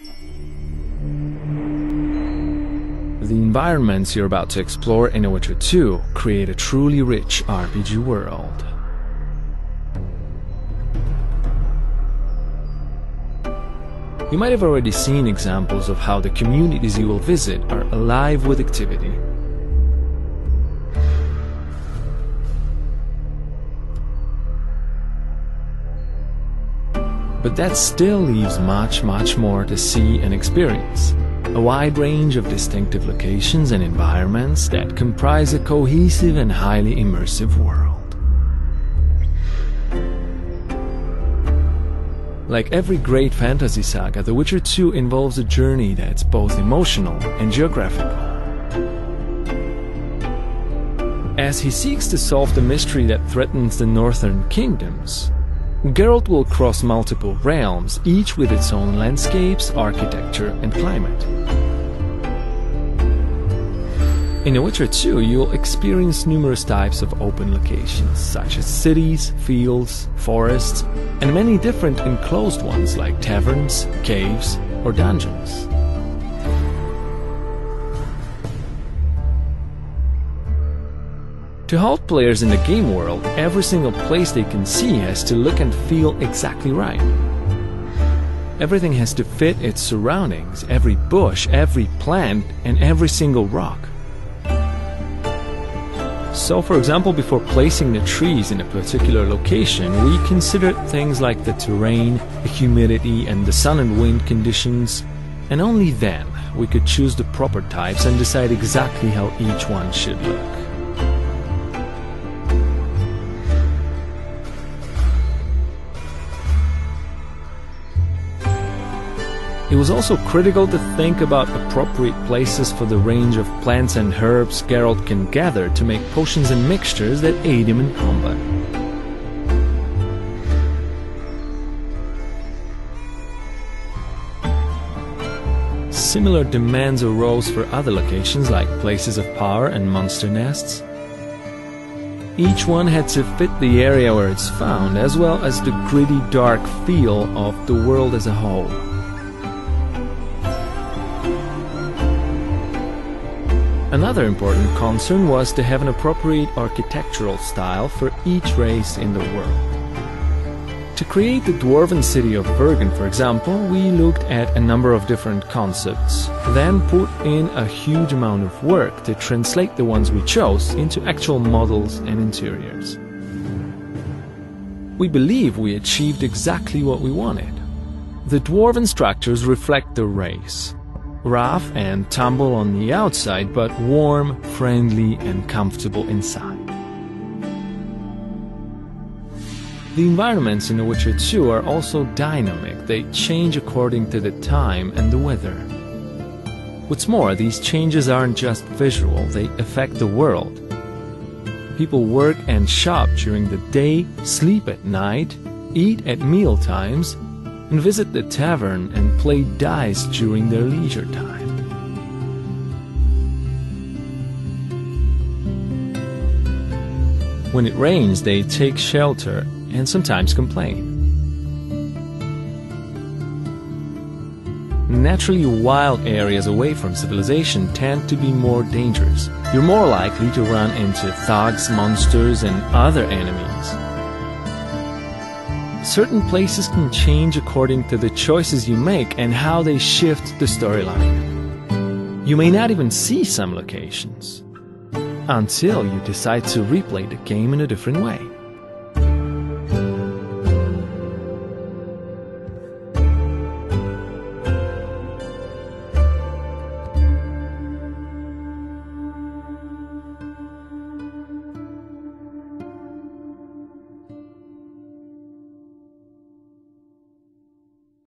The environments you're about to explore in Witcher 2 create a truly rich RPG world. You might have already seen examples of how the communities you will visit are alive with activity. But that still leaves much more to see and experience. A wide range of distinctive locations and environments that comprise a cohesive and highly immersive world. Like every great fantasy saga, The Witcher 2 involves a journey that's both emotional and geographical. As he seeks to solve the mystery that threatens the northern kingdoms, Geralt will cross multiple realms, each with its own landscapes, architecture, and climate. In The Witcher 2, you'll experience numerous types of open locations, such as cities, fields, forests, and many different enclosed ones like taverns, caves, or dungeons. To hold players in the game world, every single place they can see has to look and feel exactly right. Everything has to fit its surroundings, every bush, every plant, and every single rock. So, for example, before placing the trees in a particular location, we considered things like the terrain, the humidity, and the sun and wind conditions, and only then we could choose the proper types and decide exactly how each one should look. It was also critical to think about appropriate places for the range of plants and herbs Geralt can gather to make potions and mixtures that aid him in combat. Similar demands arose for other locations like places of power and monster nests. Each one had to fit the area where it's found, as well as the gritty, dark feel of the world as a whole. Another important concern was to have an appropriate architectural style for each race in the world. To create the dwarven city of Bergen, for example, we looked at a number of different concepts, then put in a huge amount of work to translate the ones we chose into actual models and interiors. We believe we achieved exactly what we wanted. The dwarven structures reflect the race. Rough and tumble on the outside, but warm, friendly, and comfortable inside. The environments in The Witcher 2 are also dynamic. They change according to the time and the weather. What's more, these changes aren't just visual, they affect the world. People work and shop during the day, sleep at night, eat at meal times, and visit the tavern and play dice during their leisure time. When it rains, they take shelter and sometimes complain. Naturally, wild areas away from civilization tend to be more dangerous. You're more likely to run into thugs, monsters, and other enemies. Certain places can change according to the choices you make and how they shift the storyline. You may not even see some locations until you decide to replay the game in a different way.